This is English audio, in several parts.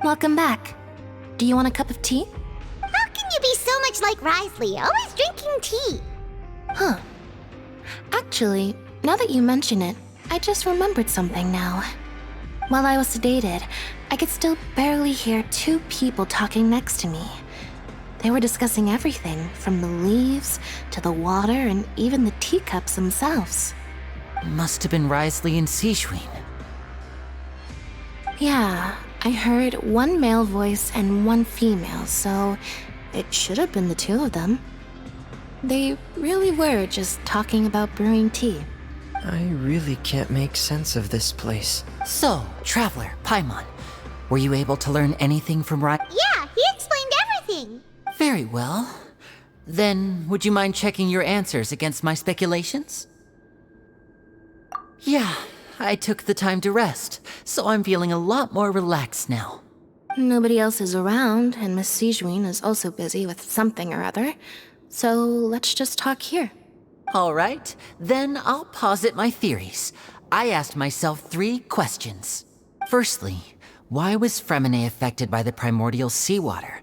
Welcome back. Do you want a cup of tea? How can you be so much like Risley, always drinking tea? Huh. Actually, now that you mention it, I just remembered something now. While I was sedated, I could still barely hear two people talking next to me. They were discussing everything, from the leaves to the water and even the teacups themselves. Must have been Risley and Sishwin. Yeah, I heard one male voice and one female, so it should have been the two of them. They really were just talking about brewing tea. I really can't make sense of this place. So, Traveler, Paimon, were you able to learn anything from Yeah, he explained everything. Very well. Then, would you mind checking your answers against my speculations? Yeah, I took the time to rest, so I'm feeling a lot more relaxed now. Nobody else is around, and Miss Sijwin is also busy with something or other, so let's just talk here. All right, then I'll posit my theories. I asked myself 3 questions. Firstly, why was Fremine affected by the primordial seawater?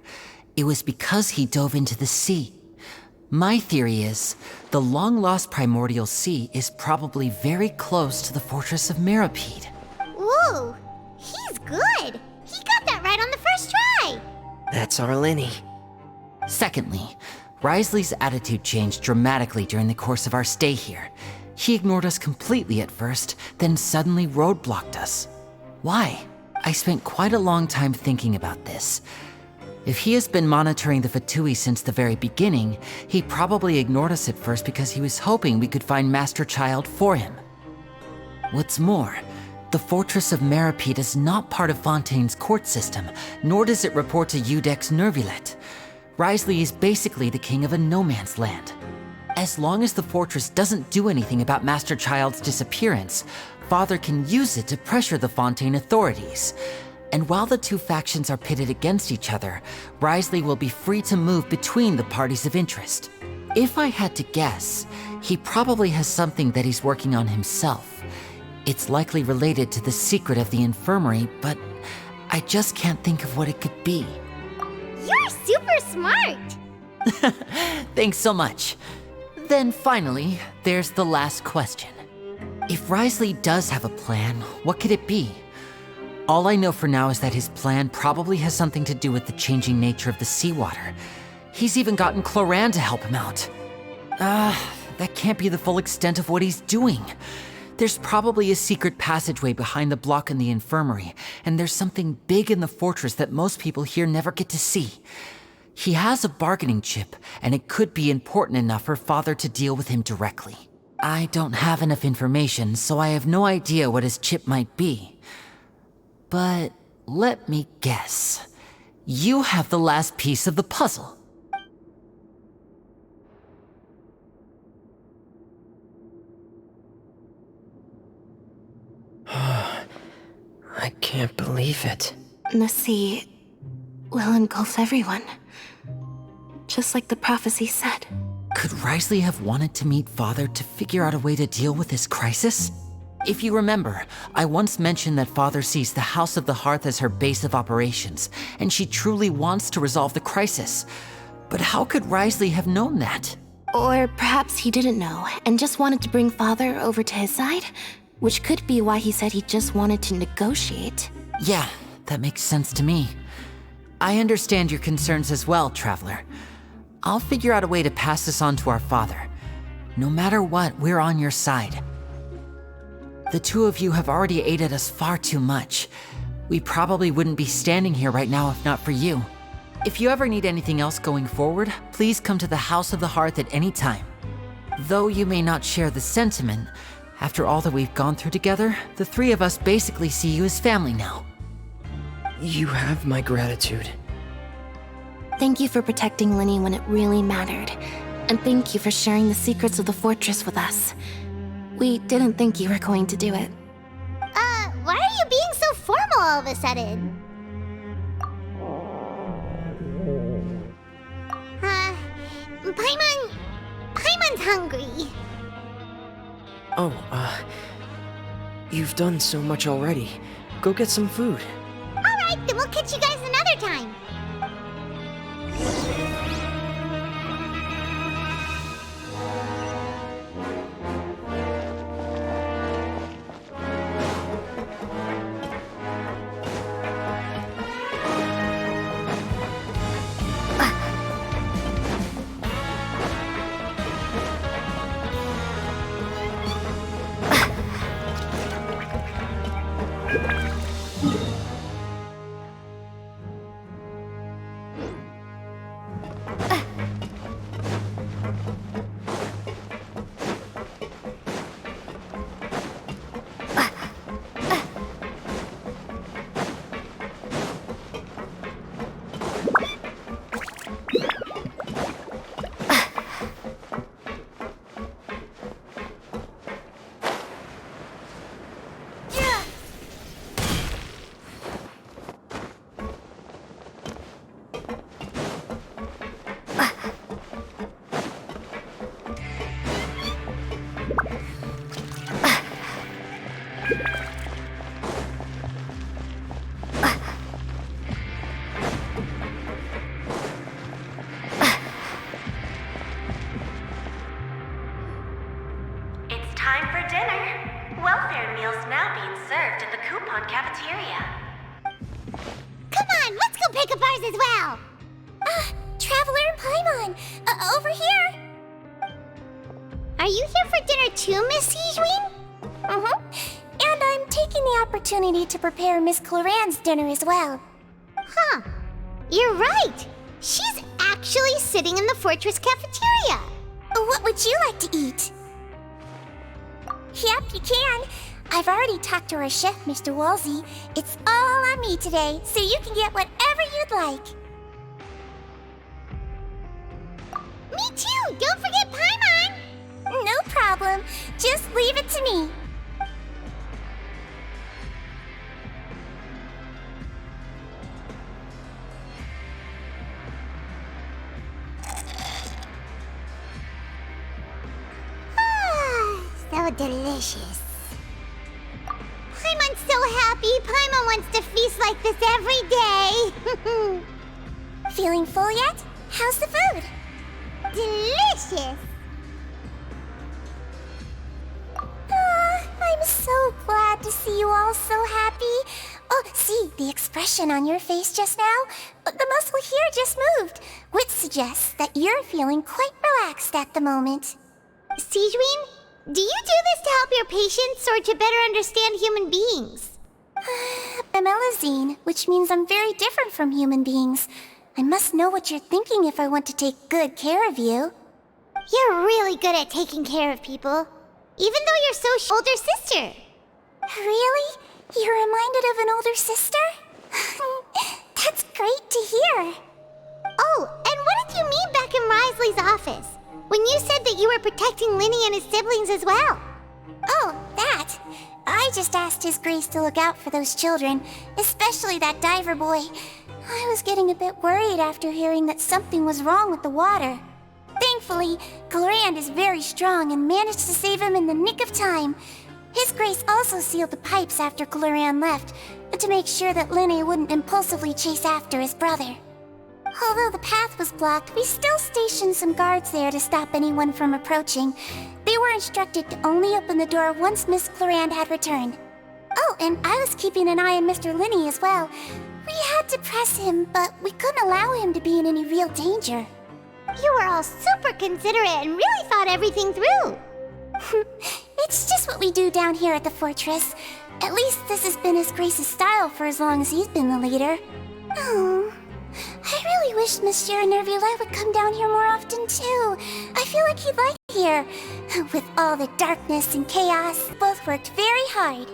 It was because he dove into the sea. My theory is, the long-lost primordial sea is probably very close to the fortress of Meripede. Ooh, he's good. He got that right on the first try. That's our Linny. Secondly, Risley's attitude changed dramatically during the course of our stay here. He ignored us completely at first, then suddenly roadblocked us. Why? I spent quite a long time thinking about this. If he has been monitoring the Fatui since the very beginning, he probably ignored us at first because he was hoping we could find Master Child for him. What's more, the Fortress of Meripede is not part of Fontaine's court system, nor does it report to Udex Nervulet. Risley is basically the king of a no-man's land. As long as the fortress doesn't do anything about Master Child's disappearance, Father can use it to pressure the Fontaine authorities. And while the two factions are pitted against each other, Risley will be free to move between the parties of interest. If I had to guess, he probably has something that he's working on himself. It's likely related to the secret of the infirmary, but I just can't think of what it could be. You're super smart. Thanks so much. Then finally, there's the last question. If Risley does have a plan, what could it be? All I know for now is that his plan probably has something to do with the changing nature of the seawater. He's even gotten Cloran to help him out. That can't be the full extent of what he's doing. There's probably a secret passageway behind the block in the infirmary, and there's something big in the fortress that most people here never get to see. He has a bargaining chip, and it could be important enough for Father to deal with him directly. I don't have enough information, so I have no idea what his chip might be. But let me guess. You have the last piece of the puzzle. I can't believe it. The sea will engulf everyone, just like the prophecy said. Could Risley have wanted to meet Father to figure out a way to deal with this crisis? If you remember, I once mentioned that Father sees the House of the Hearth as her base of operations, and she truly wants to resolve the crisis. But how could Risley have known that? Or perhaps he didn't know and just wanted to bring Father over to his side, which could be why he said he just wanted to negotiate. Yeah, that makes sense to me. I understand your concerns as well, Traveler. I'll figure out a way to pass this on to our father. No matter what, we're on your side. The two of you have already aided us far too much. We probably wouldn't be standing here right now if not for you. If you ever need anything else going forward, please come to the House of the Hearth at any time. Though you may not share the sentiment, after all that we've gone through together, the 3 of us basically see you as family now. You have my gratitude. Thank you for protecting Linny when it really mattered, and thank you for sharing the secrets of the fortress with us. We didn't think you were going to do it. Why are you being so formal all of a sudden? Paimon's hungry. Oh, you've done so much already. Go get some food. All right. Alright, then we'll catch you guys another time. Time for dinner. Welfare meals now being served in the coupon cafeteria. Come on, let's go pick up ours as well. Traveler and Paimon, over here. Are you here for dinner too, Miss Sijwin? And I'm taking the opportunity to prepare Miss Cloran's dinner as well. Huh. You're right. She's actually sitting in the fortress cafeteria. What would you like to eat? Yep, you can. I've already talked to our chef, Mr. Wolsey. It's all on me today, so you can get whatever you'd like. Me too! Don't forget Paimon! No problem. Just leave it to me. So delicious. Paimon's so happy. Paimon wants to feast like this every day. Feeling full yet? How's the food? Delicious. I'm so glad to see you all so happy. Oh, see, the expression on your face just now? The muscle here just moved, which suggests that you're feeling quite relaxed at the moment. Sijwin? Do you do this to help your patients or to better understand human beings? I'm Elazine, which means I'm very different from human beings. I must know what you're thinking if I want to take good care of you. You're really good at taking care of people, even though you're so older sister. Really? You're reminded of an older sister? That's great to hear. Oh, and what did you mean back in Risley's office? When you said that you were protecting Linny and his siblings as well. Oh, that. I just asked His Grace to look out for those children, especially that diver boy. I was getting a bit worried after hearing that something was wrong with the water. Thankfully, Clorand is very strong and managed to save him in the nick of time. His Grace also sealed the pipes after Clorand left, to make sure that Linny wouldn't impulsively chase after his brother. Although the path was blocked, we still stationed some guards there to stop anyone from approaching. They were instructed to only open the door once Miss Clorand had returned. Oh, and I was keeping an eye on Mr. Linny as well. We had to press him, but we couldn't allow him to be in any real danger. You were all super considerate and really thought everything through. It's just what we do down here at the fortress. At least this has been His Grace's style for as long as he's been the leader. Oh, I really wish Monsieur Nervula would come down here more often too. I feel like he'd like it here. With all the darkness and chaos, both worked very hard.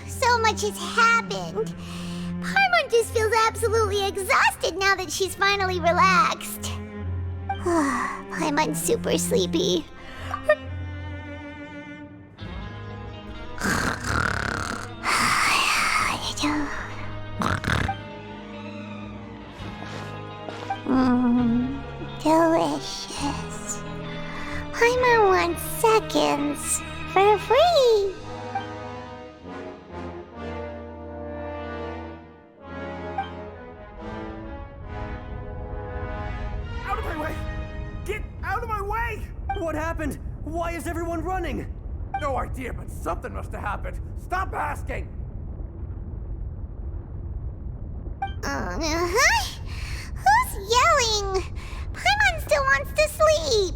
So much has happened. Paimon just feels absolutely exhausted now that she's finally relaxed. Paimon's super sleepy. Delicious. Paimon wants seconds for free. Out of my way! Get out of my way! What happened? Why is everyone running? No idea, but something must have happened. Stop asking! Who's yelling? Paimon still wants to sleep.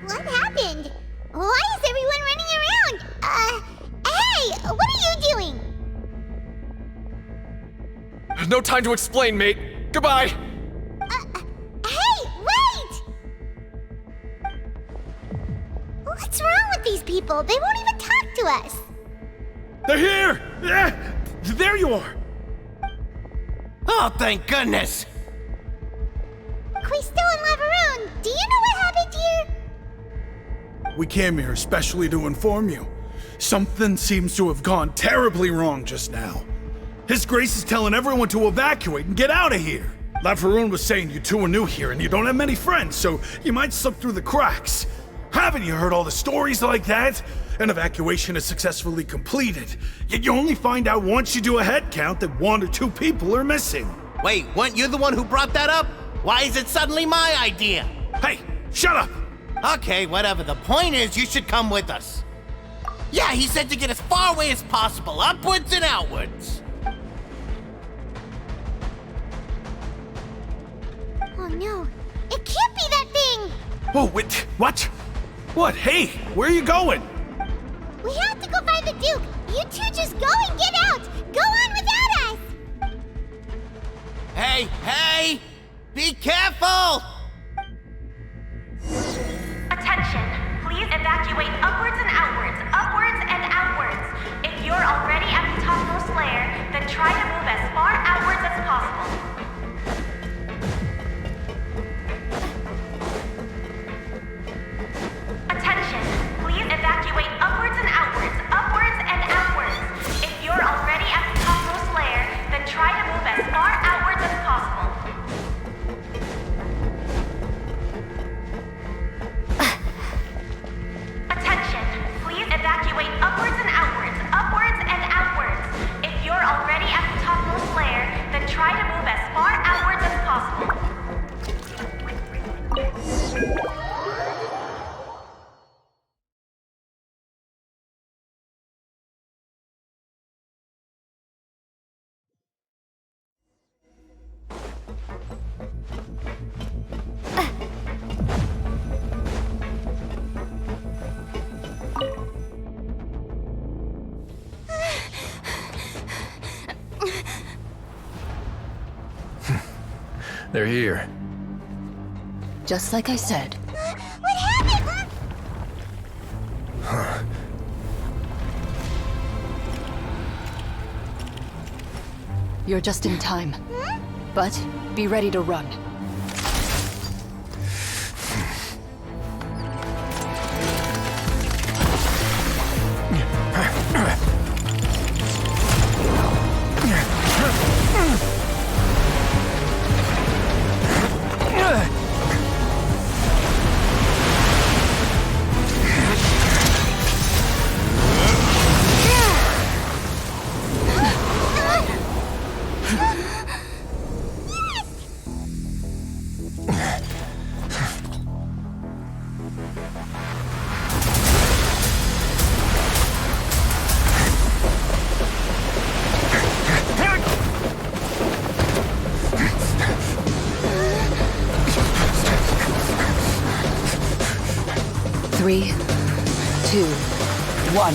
What happened? Why is everyone running around? Hey! What are you doing? No time to explain, mate. Goodbye. Hey! Wait! What's wrong with these people? They won't even talk to us. They're here! There you are! Oh, thank goodness! Quisto and Laveroon, do you know what happened here? We came here especially to inform you. Something seems to have gone terribly wrong just now. His Grace is telling everyone to evacuate and get out of here. Laveroon was saying you two are new here and you don't have many friends, so you might slip through the cracks. Haven't you heard all the stories like that? An evacuation is successfully completed, yet you only find out once you do a head count that 1 or 2 people are missing. Wait, weren't you the one who brought that up? Why is it suddenly my idea? Hey, shut up! Okay, whatever. The point is, you should come with us. Yeah, he said to get as far away as possible, upwards and outwards. Oh no, it can't be that thing! Oh, wait, what? What? Hey, where are you going? We have to go find the Duke! You two just go and get out! Go on without us! Hey, hey! Be careful! Attention, please evacuate upwards and outwards, upwards and outwards. If you're already at the topmost layer, then try to move as far outwards as possible. Attention, please evacuate upwards and outwards, upwards and outwards. If you're already at the topmost layer, then try to move as far outwards as possible. Attention, please evacuate upwards and outwards, upwards and outwards. If you're already at the topmost layer, then try to move as far outwards as possible. They're here. Just like I said. What happened? You're just in time. But be ready to run. 3, 2, 1.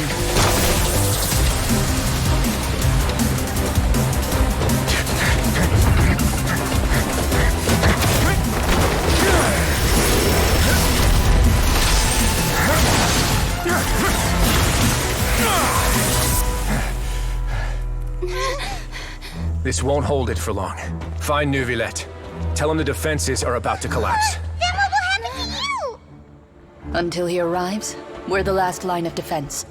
This won't hold it for long. Find Neuvillette. Tell him the defenses are about to collapse. Then what will happen to you? Until he arrives, we're the last line of defense.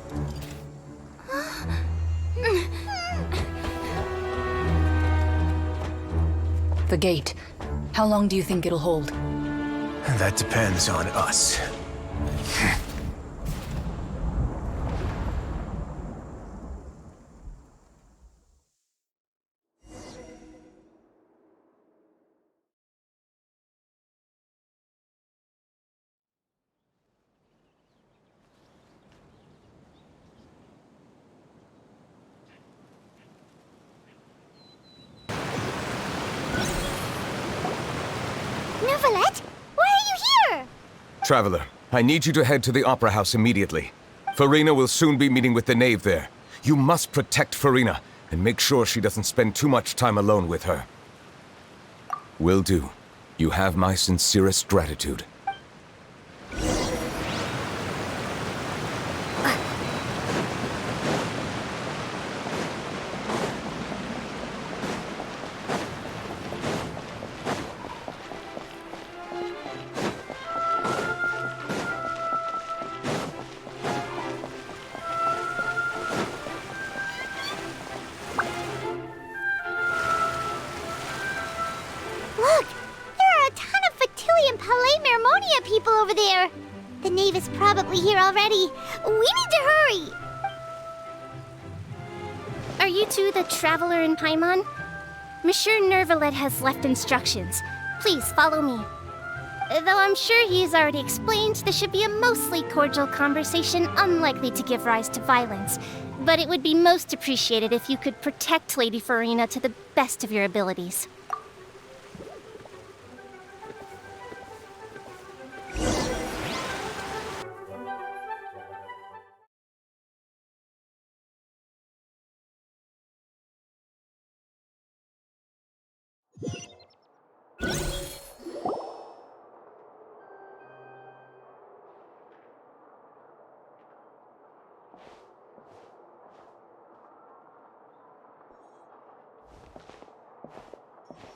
The gate. How long do you think it'll hold? That depends on us. Neuvillette, why are you here? Traveler, I need you to head to the Opera House immediately. Farina will soon be meeting with the knave there. You must protect Farina, and make sure she doesn't spend too much time alone with her. Will do. You have my sincerest gratitude. Look! There are a ton of Fatui Palais Mermonia people over there! The knave is probably here already. We need to hurry! Are you two the traveler in Paimon? Monsieur Neuvillette has left instructions. Please follow me. Though I'm sure he's already explained, this should be a mostly cordial conversation, unlikely to give rise to violence. But it would be most appreciated if you could protect Lady Farina to the best of your abilities.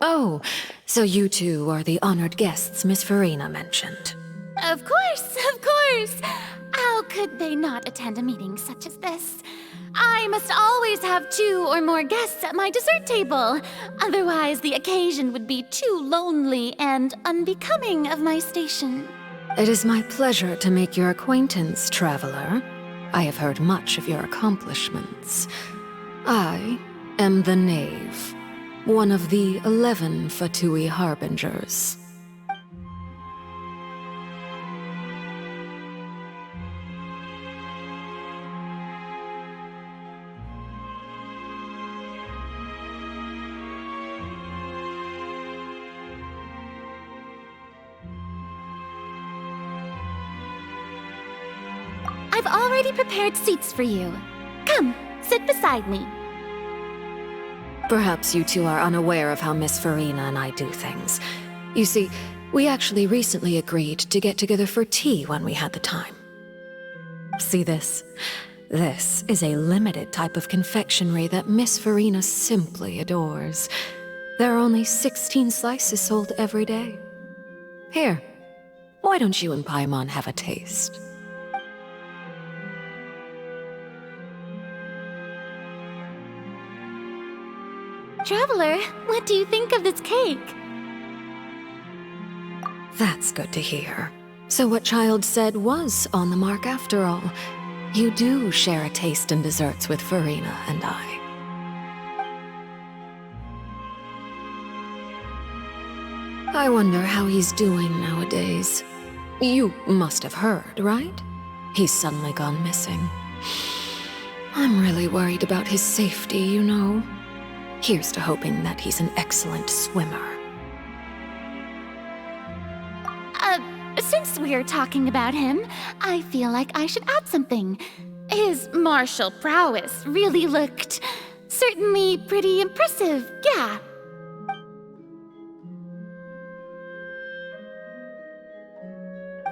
Oh, so you two are the honored guests Miss Farina mentioned. Of course, of course! How could they not attend a meeting such as this? I must always have 2 or more guests at my dessert table. Otherwise, the occasion would be too lonely and unbecoming of my station. It is my pleasure to make your acquaintance, traveler. I have heard much of your accomplishments. I am the knave, one of the 11 Fatui Harbingers. I've already prepared seats for you. Come, sit beside me. Perhaps you two are unaware of how Miss Farina and I do things. You see, we actually recently agreed to get together for tea when we had the time. See this? This is a limited type of confectionery that Miss Farina simply adores. There are only 16 slices sold every day. Here, why don't you and Paimon have a taste? Traveler, what do you think of this cake? That's good to hear. So what Child said was on the mark after all. You do share a taste in desserts with Farina and I. I wonder how he's doing nowadays. You must have heard, right? He's suddenly gone missing. I'm really worried about his safety, you know. Here's to hoping that he's an excellent swimmer. Since Since we're talking about him, I feel like I should add something. His martial prowess really looked certainly pretty impressive, yeah.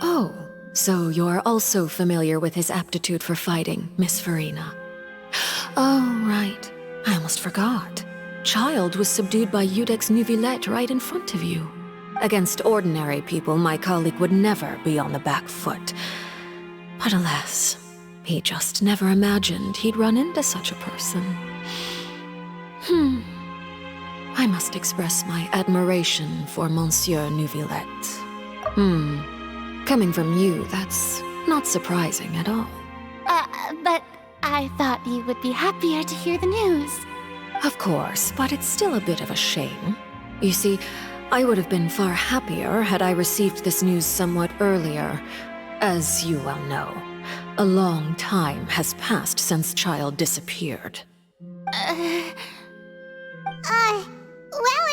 Oh, so you're also familiar with his aptitude for fighting, Miss Farina. Oh, right. I almost forgot. Child was subdued by Udex Neuvillette right in front of you. Against ordinary people, my colleague would never be on the back foot. But alas, he just never imagined he'd run into such a person. I must express my admiration for Monsieur Neuvillette. Coming from you, that's not surprising at all. But I thought you would be happier to hear the news. Of course, but it's still a bit of a shame. You see, I would have been far happier had I received this news somewhat earlier. As you well know, a long time has passed since Child disappeared. Well,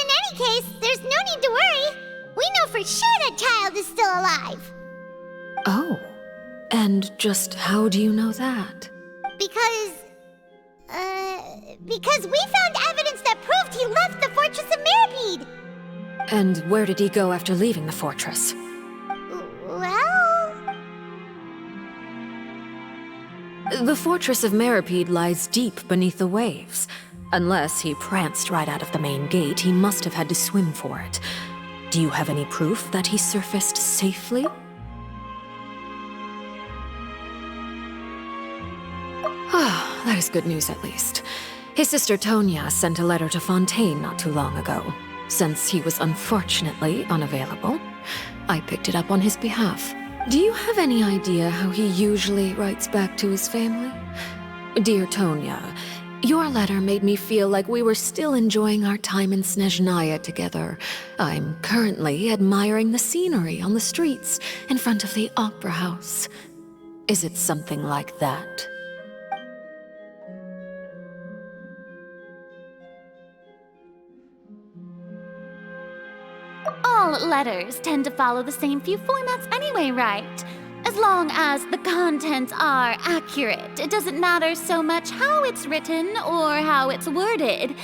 in any case, there's no need to worry. We know for sure that Child is still alive. Oh, and just how do you know that? Because we found evidence that proved he left the Fortress of Meripede. And where did he go after leaving the fortress? Well... The Fortress of Meripede lies deep beneath the waves. Unless he pranced right out of the main gate, he must have had to swim for it. Do you have any proof that he surfaced safely? Ah, that is good news at least. His sister Tonya sent a letter to Fontaine not too long ago. Since he was unfortunately unavailable, I picked it up on his behalf. Do you have any idea how he usually writes back to his family? Dear Tonya, your letter made me feel like we were still enjoying our time in Snezhnaya together. I'm currently admiring the scenery on the streets in front of the opera house. Is it something like that? All letters tend to follow the same few formats anyway, right? As long as the contents are accurate, it doesn't matter so much how it's written or how it's worded.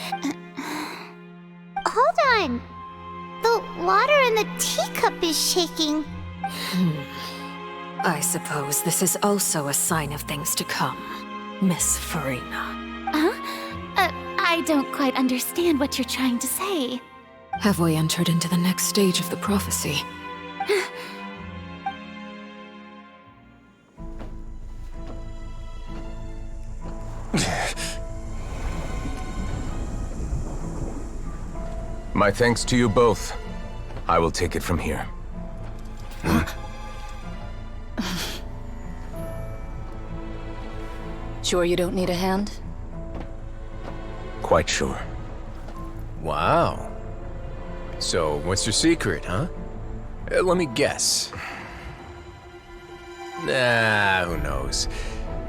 Hold on. The water in the teacup is shaking. I suppose this is also a sign of things to come, Miss Farina. Huh? I don't quite understand what you're trying to say. Have we entered into the next stage of the prophecy? My thanks to you both. I will take it from here. Sure you don't need a hand? Quite sure. Wow. So, what's your secret, huh? Let me guess. Nah, who knows?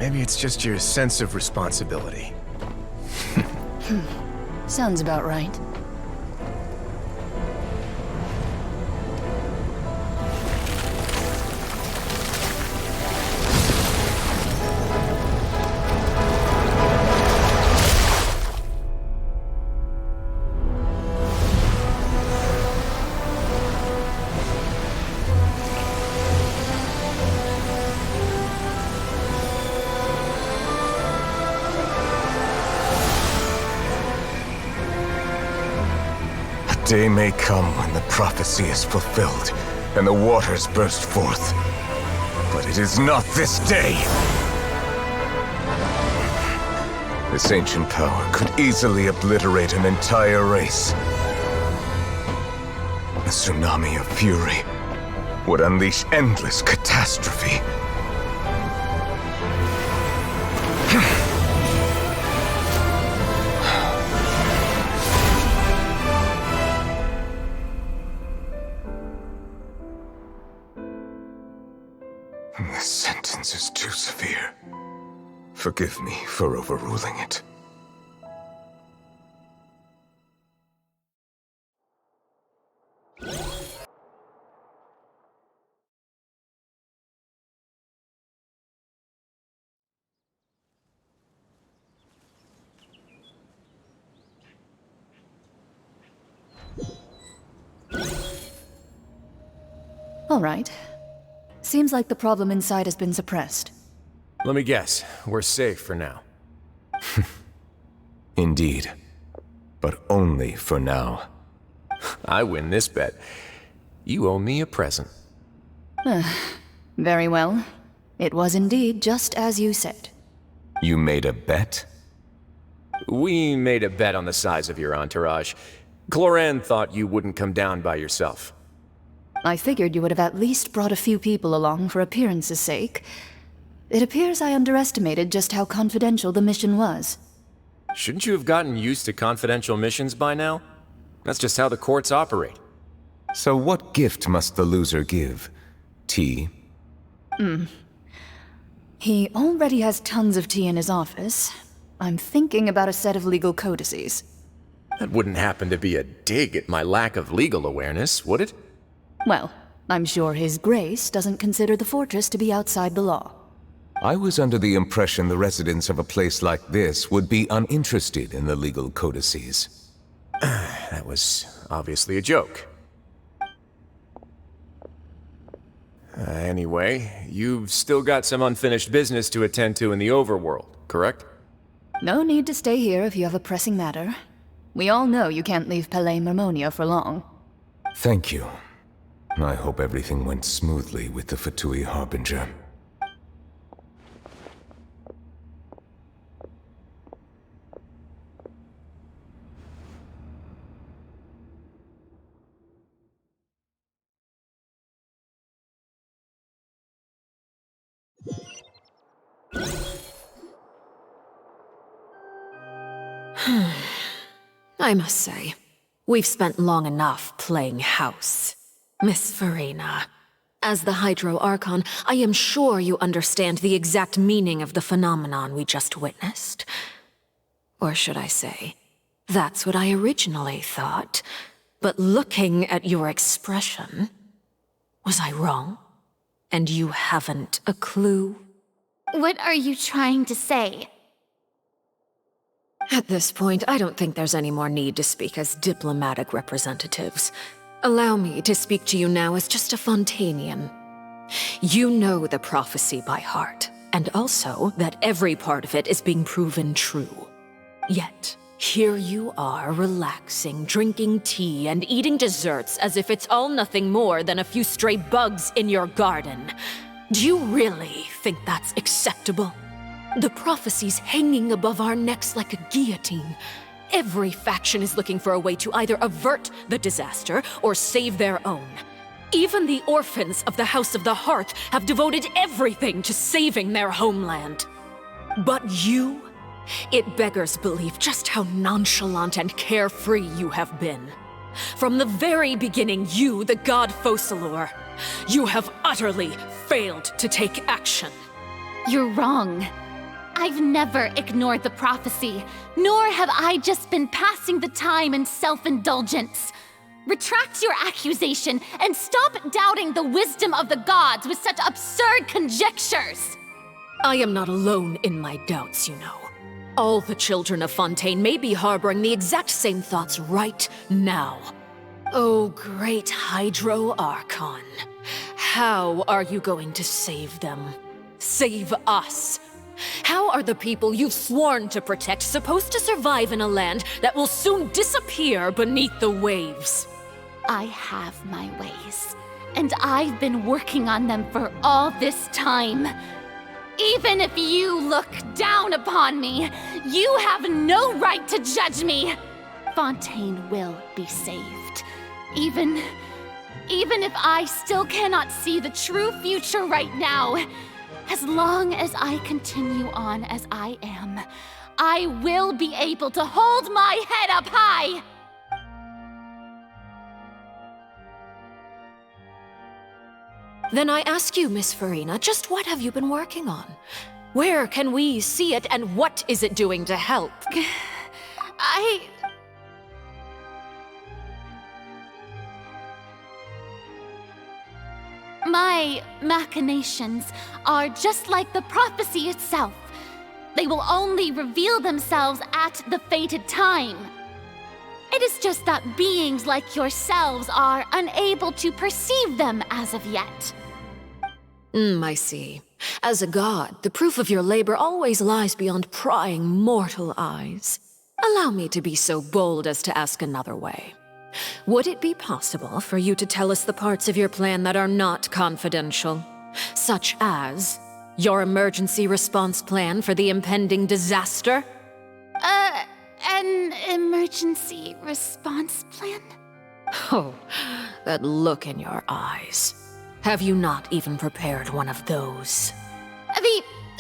Maybe it's just your sense of responsibility. Sounds about right. Day may come when the prophecy is fulfilled and the waters burst forth. But it is not this day! This ancient power could easily obliterate an entire race. A tsunami of fury would unleash endless catastrophe. This sentence is too severe. Forgive me for overruling it. All right. Seems like the problem inside has been suppressed. Let me guess, we're safe for now. Indeed. But only for now. I win this bet. You owe me a present. Very well. It was indeed just as you said. You made a bet? We made a bet on the size of your entourage. Cloran thought you wouldn't come down by yourself. I figured you would have at least brought a few people along for appearance's sake. It appears I underestimated just how confidential the mission was. Shouldn't you have gotten used to confidential missions by now? That's just how the courts operate. So what gift must the loser give? Tea? He already has tons of tea in his office. I'm thinking about a set of legal codices. That wouldn't happen to be a dig at my lack of legal awareness, would it? Well, I'm sure His Grace doesn't consider the fortress to be outside the law. I was under the impression the residents of a place like this would be uninterested in the legal codices. That was obviously a joke. Anyway, you've still got some unfinished business to attend to in the overworld, correct? No need to stay here if you have a pressing matter. We all know you can't leave Palais Mermonia for long. Thank you. I hope everything went smoothly with the Fatui Harbinger. I must say, we've spent long enough playing house. Miss Farina, as the Hydro Archon, I am sure you understand the exact meaning of the phenomenon we just witnessed. Or should I say, that's what I originally thought. But looking at your expression, was I wrong? And you haven't a clue? What are you trying to say? At this point, I don't think there's any more need to speak as diplomatic representatives. Allow me to speak to you now as just a Fontainian. You know the prophecy by heart, and also that every part of it is being proven true. Yet, here you are relaxing, drinking tea, and eating desserts as if it's all nothing more than a few stray bugs in your garden. Do you really think that's acceptable? The prophecy's hanging above our necks like a guillotine. Every faction is looking for a way to either avert the disaster or save their own. Even the orphans of the House of the Hearth have devoted everything to saving their homeland. But you? It beggars belief just how nonchalant and carefree you have been. From the very beginning, you, the god Focalor, you have utterly failed to take action. You're wrong. I've never ignored the prophecy, nor have I just been passing the time in self-indulgence. Retract your accusation and stop doubting the wisdom of the gods with such absurd conjectures. I am not alone in my doubts, you know. All the children of Fontaine may be harboring the exact same thoughts right now. Oh, great Hydro Archon. How are you going to save them? Save us? How are the people you've sworn to protect supposed to survive in a land that will soon disappear beneath the waves? I have my ways, and I've been working on them for all this time. Even if you look down upon me, you have no right to judge me. Fontaine will be saved. Even if I still cannot see the true future right now. As long as I continue on as I am, I will be able to hold my head up high! Then I ask you, Miss Farina, just what have you been working on? Where can we see it, and what is it doing to help? My machinations are just like the prophecy itself. They will only reveal themselves at the fated time. It is just that beings like yourselves are unable to perceive them as of yet. I see. As a god, the proof of your labor always lies beyond prying mortal eyes. Allow me to be so bold as to ask another way. Would it be possible for you to tell us the parts of your plan that are not confidential? Such as your emergency response plan for the impending disaster? An emergency response plan? Oh, that look in your eyes. Have you not even prepared one of those?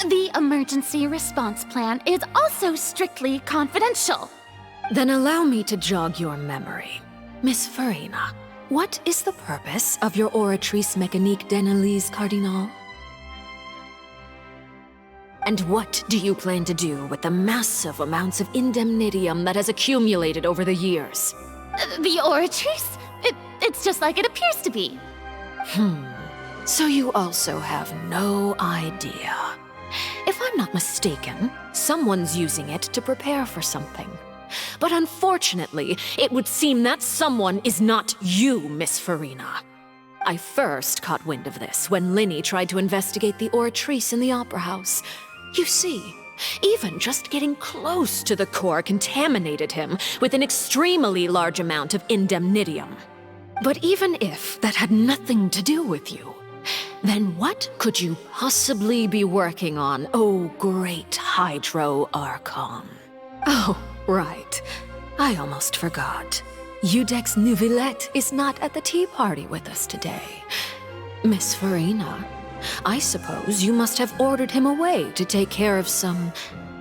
The emergency response plan is also strictly confidential. Then allow me to jog your memory. Miss Farina, what is the purpose of your Oratrice Mécanique d'Analyse Cardinal? And what do you plan to do with the massive amounts of indemnitium that has accumulated over the years? The Oratrice? It's just like it appears to be. So you also have no idea. If I'm not mistaken, someone's using it to prepare for something. But unfortunately, it would seem that someone is not you, Miss Farina. I first caught wind of this when Linny tried to investigate the Oratrice in the Opera House. You see, even just getting close to the core contaminated him with an extremely large amount of indemnitium. But even if that had nothing to do with you, then what could you possibly be working on, oh great Hydro Archon? Oh, right. I almost forgot. Udex Neuvillette is not at the tea party with us today. Miss Farina, I suppose you must have ordered him away to take care of some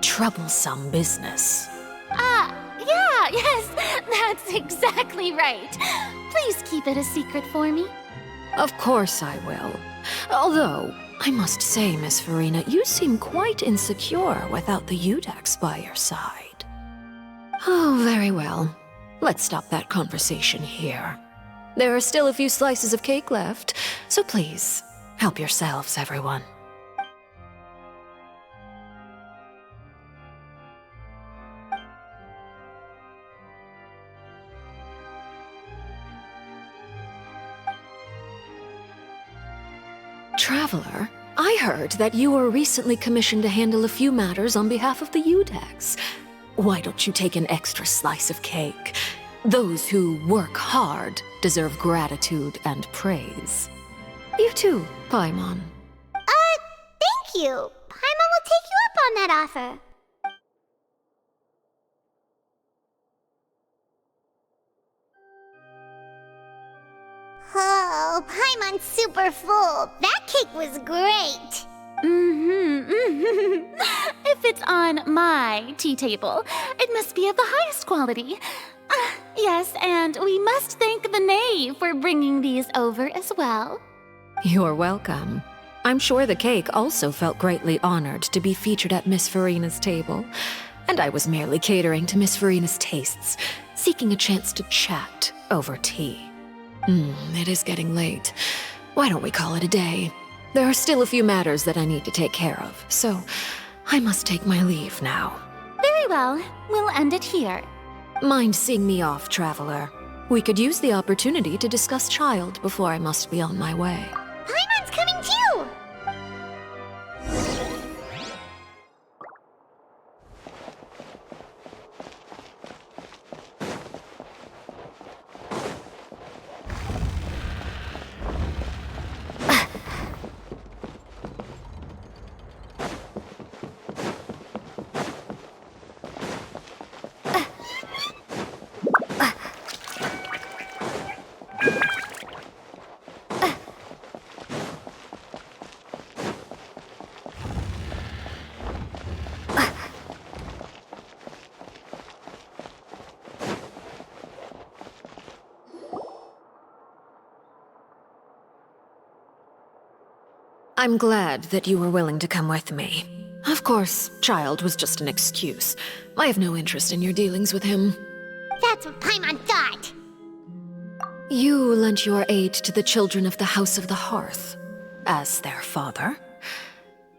troublesome business. Yes, that's exactly right. Please keep it a secret for me. Of course I will. Although, I must say, Miss Farina, you seem quite insecure without the Udex by your side. Oh, very well. Let's stop that conversation here. There are still a few slices of cake left, so please, help yourselves, everyone. Traveler, I heard that you were recently commissioned to handle a few matters on behalf of the Udex. Why don't you take an extra slice of cake? Those who work hard deserve gratitude and praise. You too, Paimon. Thank you. Paimon will take you up on that offer. Oh, Paimon's super full. That cake was great. If it's on my tea table, it must be of the highest quality. Yes, and we must thank the knave for bringing these over as well. You're welcome. I'm sure the cake also felt greatly honored to be featured at Miss Farina's table. And I was merely catering to Miss Farina's tastes, seeking a chance to chat over tea. It is getting late. Why don't we call it a day? There are still a few matters that I need to take care of, so I must take my leave now. Very well. We'll end it here. Mind seeing me off, Traveler? We could use the opportunity to discuss Child before I must be on my way. Paimon's coming too! I'm glad that you were willing to come with me. Of course, Child was just an excuse. I have no interest in your dealings with him. That's what Paimon thought. You lent your aid to the children of the House of the Hearth. As their father,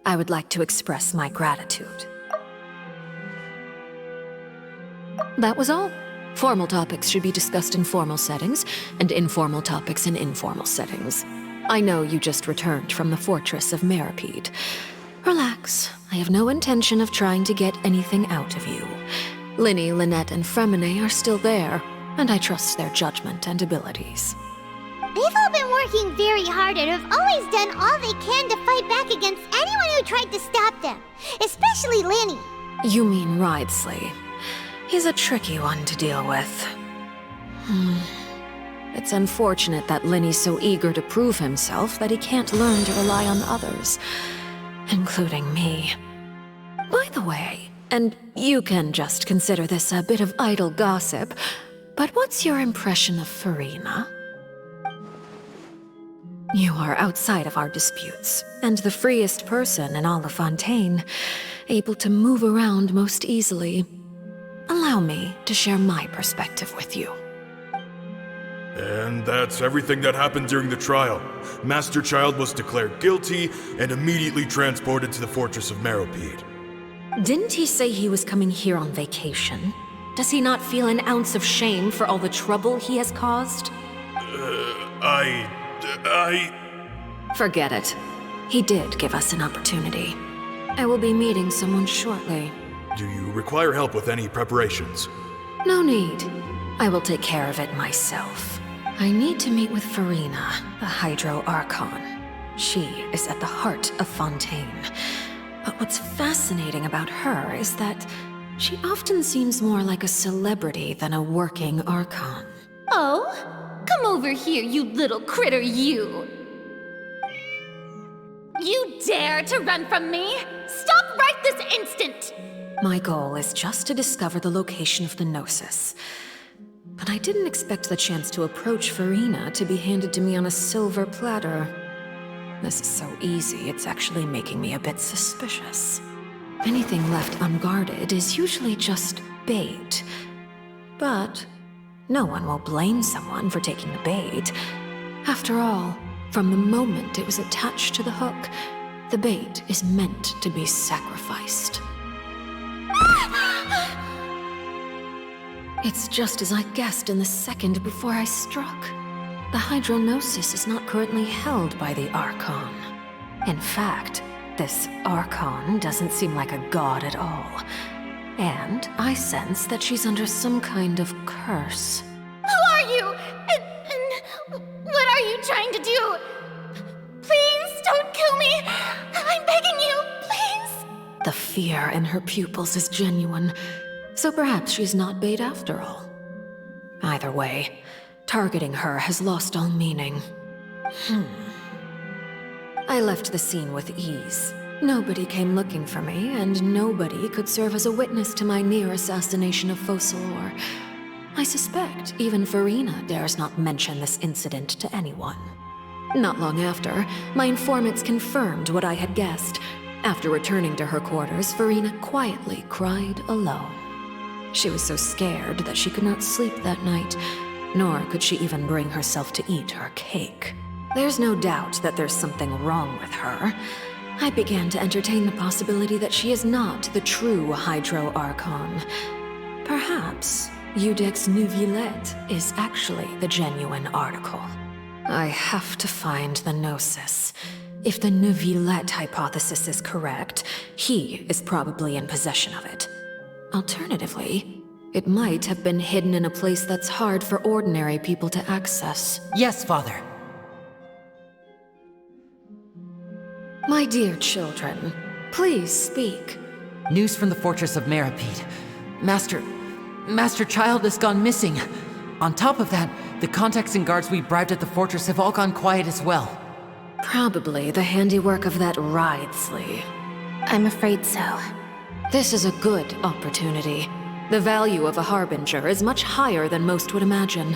I would like to express my gratitude. That was all. Formal topics should be discussed in formal settings, and informal topics in informal settings. I know you just returned from the fortress of Meripede. Relax. I have no intention of trying to get anything out of you. Linny, Lynette, and Fremine are still there, and I trust their judgment and abilities. They've all been working very hard and have always done all they can to fight back against anyone who tried to stop them, especially Linny. You mean Wriothesley. He's a tricky one to deal with. It's unfortunate that Linny's so eager to prove himself that he can't learn to rely on others, including me. By the way, and you can just consider this a bit of idle gossip, but what's your impression of Furina? You are outside of our disputes, and the freest person in all of Fontaine, able to move around most easily. Allow me to share my perspective with you. And that's everything that happened during the trial. Master Child was declared guilty and immediately transported to the Fortress of Meripede. Didn't he say he was coming here on vacation? Does he not feel an ounce of shame for all the trouble he has caused? Forget it. He did give us an opportunity. I will be meeting someone shortly. Do you require help with any preparations? No need. I will take care of it myself. I need to meet with Furina, the Hydro Archon. She is at the heart of Fontaine. But what's fascinating about her is that she often seems more like a celebrity than a working Archon. Oh? Come over here, you little critter, you! You dare to run from me? Stop right this instant! My goal is just to discover the location of the Gnosis. But I didn't expect the chance to approach Furina to be handed to me on a silver platter. This is so easy, it's actually making me a bit suspicious. Anything left unguarded is usually just bait. But no one will blame someone for taking the bait. After all, from the moment it was attached to the hook, the bait is meant to be sacrificed. It's just as I guessed in the second before I struck. The Hydronosis is not currently held by the Archon. In fact, this Archon doesn't seem like a god at all. And I sense that she's under some kind of curse. Who are you? And what are you trying to do? Please don't kill me! I'm begging you, please! The fear in her pupils is genuine, so perhaps she's not bait after all. Either way, targeting her has lost all meaning. I left the scene with ease. Nobody came looking for me, and nobody could serve as a witness to my near assassination of Focalor. I suspect even Furina dares not mention this incident to anyone. Not long after, my informants confirmed what I had guessed. After returning to her quarters, Furina quietly cried alone. She was so scared that she could not sleep that night, nor could she even bring herself to eat her cake. There's no doubt that there's something wrong with her. I began to entertain the possibility that she is not the true Hydro Archon. Perhaps Iudex Neuvillette is actually the genuine article. I have to find the Gnosis. If the Neuvillette hypothesis is correct, he is probably in possession of it. Alternatively, it might have been hidden in a place that's hard for ordinary people to access. Yes, Father. My dear children, please speak. News from the Fortress of Meripede. Master Child has gone missing. On top of that, the contacts and guards we bribed at the fortress have all gone quiet as well. Probably the handiwork of that Wriothesley. I'm afraid so. This is a good opportunity. The value of a Harbinger is much higher than most would imagine.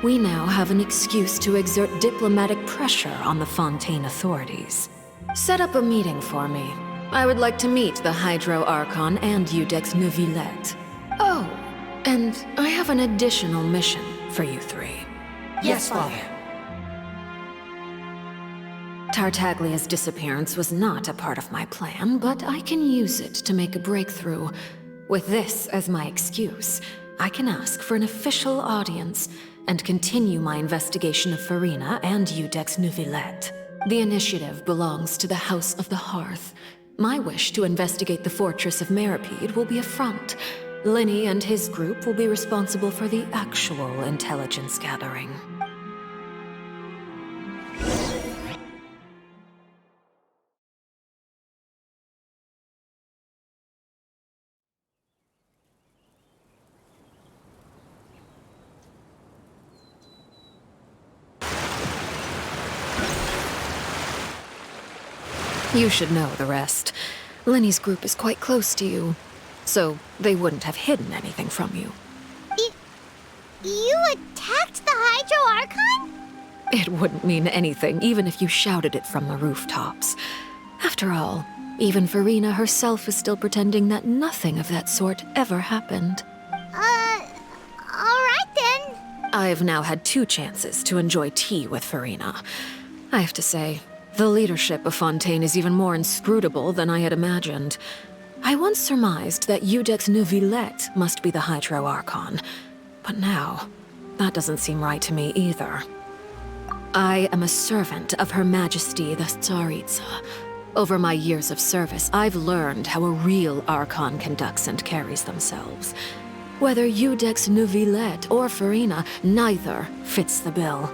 We now have an excuse to exert diplomatic pressure on the Fontaine authorities. Set up a meeting for me. I would like to meet the Hydro Archon and Iudex Neuvillette. Oh, and I have an additional mission for you three. Yes, Father. Tartaglia's disappearance was not a part of my plan, but I can use it to make a breakthrough. With this as my excuse, I can ask for an official audience and continue my investigation of Farina and Iudex Neuvillette. The initiative belongs to the House of the Hearth. My wish to investigate the Fortress of Meropide will be a front. Linny and his group will be responsible for the actual intelligence gathering. You should know the rest. Linny's group is quite close to you, so they wouldn't have hidden anything from you. You attacked the Hydro Archon? It wouldn't mean anything, even if you shouted it from the rooftops. After all, even Farina herself is still pretending that nothing of that sort ever happened. Alright then. I've now had 2 chances to enjoy tea with Farina. I have to say, the leadership of Fontaine is even more inscrutable than I had imagined. I once surmised that Iudex Neuvillette must be the Hydro Archon, but now, that doesn't seem right to me either. I am a servant of Her Majesty the Tsaritsa. Over my years of service, I've learned how a real Archon conducts and carries themselves. Whether Iudex Neuvillette or Farina, neither fits the bill.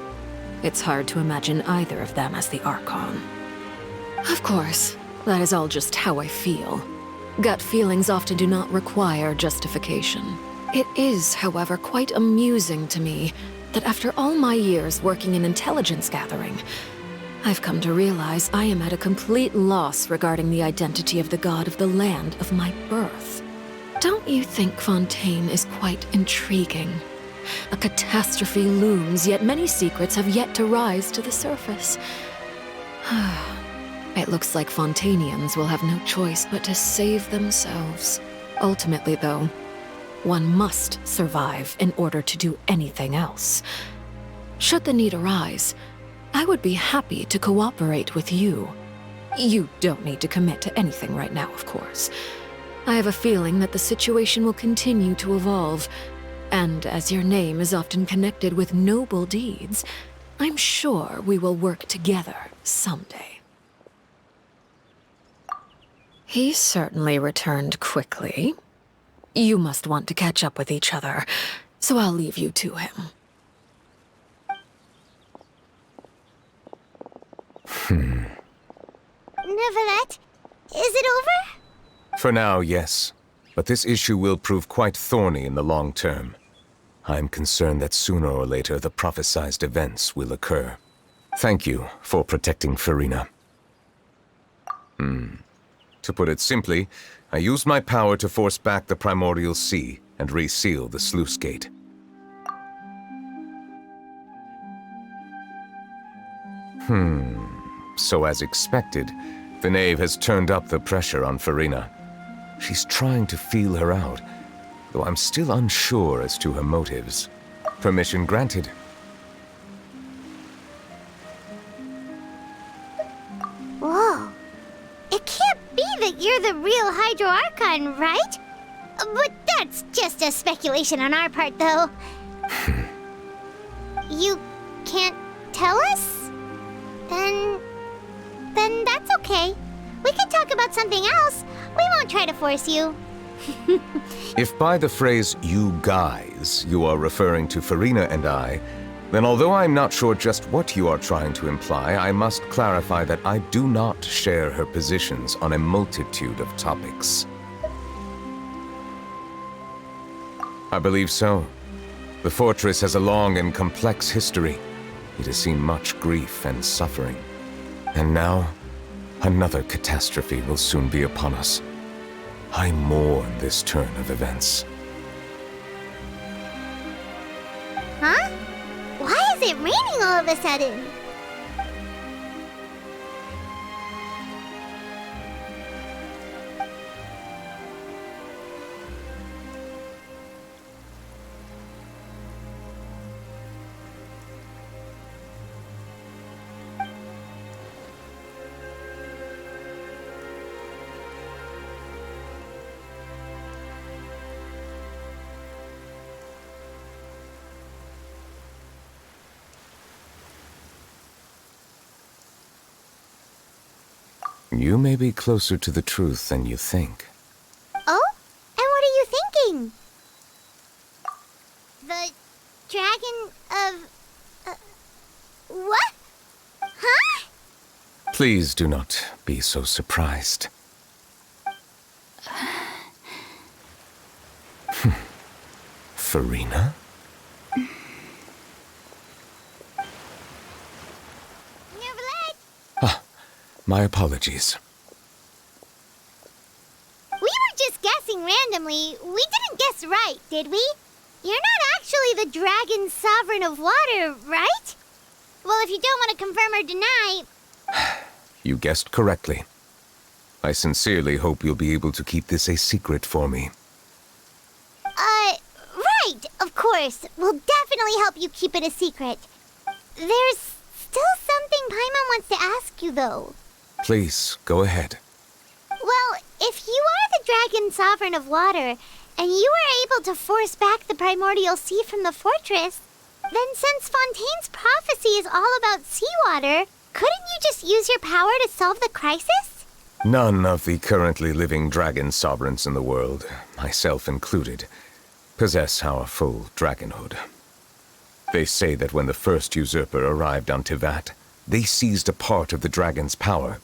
It's hard to imagine either of them as the Archon. Of course, that is all just how I feel. Gut feelings often do not require justification. It is, however, quite amusing to me that after all my years working in intelligence gathering, I've come to realize I am at a complete loss regarding the identity of the god of the land of my birth. Don't you think Fontaine is quite intriguing? A catastrophe looms, yet many secrets have yet to rise to the surface. It looks like Fontainians will have no choice but to save themselves. Ultimately, though, one must survive in order to do anything else. Should the need arise, I would be happy to cooperate with you. You don't need to commit to anything right now, of course. I have a feeling that the situation will continue to evolve, and as your name is often connected with noble deeds, I'm sure we will work together someday. He certainly returned quickly. You must want to catch up with each other, so I'll leave you to him. Neuvillette, is it over? For now, yes. But this issue will prove quite thorny in the long term. I'm concerned that sooner or later the prophesized events will occur. Thank you for protecting Farina. To put it simply, I used my power to force back the Primordial Sea and reseal the sluice gate. So as expected, the knave has turned up the pressure on Farina. She's trying to feel her out, though I'm still unsure as to her motives. Permission granted. Whoa. It can't be that you're the real Hydro Archon, right? But that's just a speculation on our part, though. You can't tell us? Then that's okay. We can talk about something else. We won't try to force you. If by the phrase, you guys, you are referring to Farina and I, then although I'm not sure just what you are trying to imply, I must clarify that I do not share her positions on a multitude of topics. I believe so. The fortress has a long and complex history. It has seen much grief and suffering. And now, another catastrophe will soon be upon us. I mourn this turn of events. Huh? Why is it raining all of a sudden? You may be closer to the truth than you think. Oh? And what are you thinking? The dragon of... what? Huh? Please do not be so surprised. Farina? Ah, my apologies. We were just guessing randomly. We didn't guess right, did we? You're not actually the dragon sovereign of water, right? Well, if you don't want to confirm or deny... You guessed correctly. I sincerely hope you'll be able to keep this a secret for me. Right, of course. We'll definitely help you keep it a secret. There's still something Paimon wants to ask you, though. Please, go ahead. Well, if you are the dragon sovereign of water, and you were able to force back the primordial sea from the fortress, then since Fontaine's prophecy is all about seawater, couldn't you just use your power to solve the crisis? None of the currently living dragon sovereigns in the world, myself included, possess our full dragonhood. They say that when the first usurper arrived on Tivat, they seized a part of the dragon's power.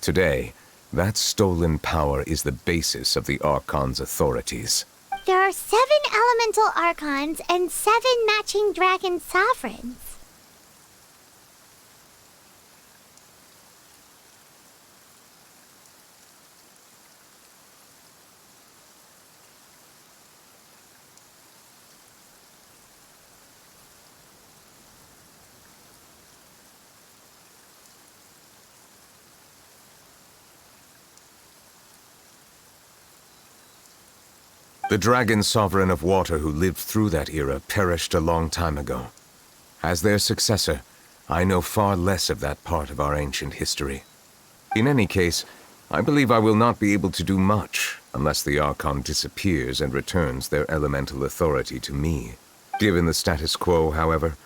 Today, that stolen power is the basis of the Archon's authorities. There are 7 elemental Archons and 7 matching dragon sovereigns. The dragon sovereign of water who lived through that era perished a long time ago. As their successor, I know far less of that part of our ancient history. In any case, I believe I will not be able to do much unless the Archon disappears and returns their elemental authority to me. Given the status quo, however,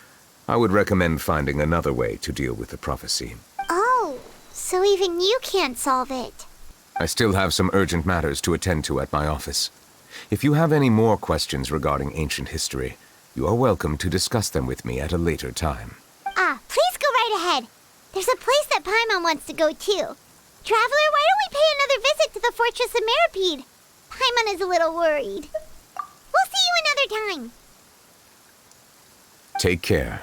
I would recommend finding another way to deal with the prophecy. Oh, so even you can't solve it. I still have some urgent matters to attend to at my office. If you have any more questions regarding ancient history, you are welcome to discuss them with me at a later time. Please go right ahead. There's a place that Paimon wants to go too. Traveler, why don't we pay another visit to the Fortress of Meropide? Paimon is a little worried. We'll see you another time. Take care.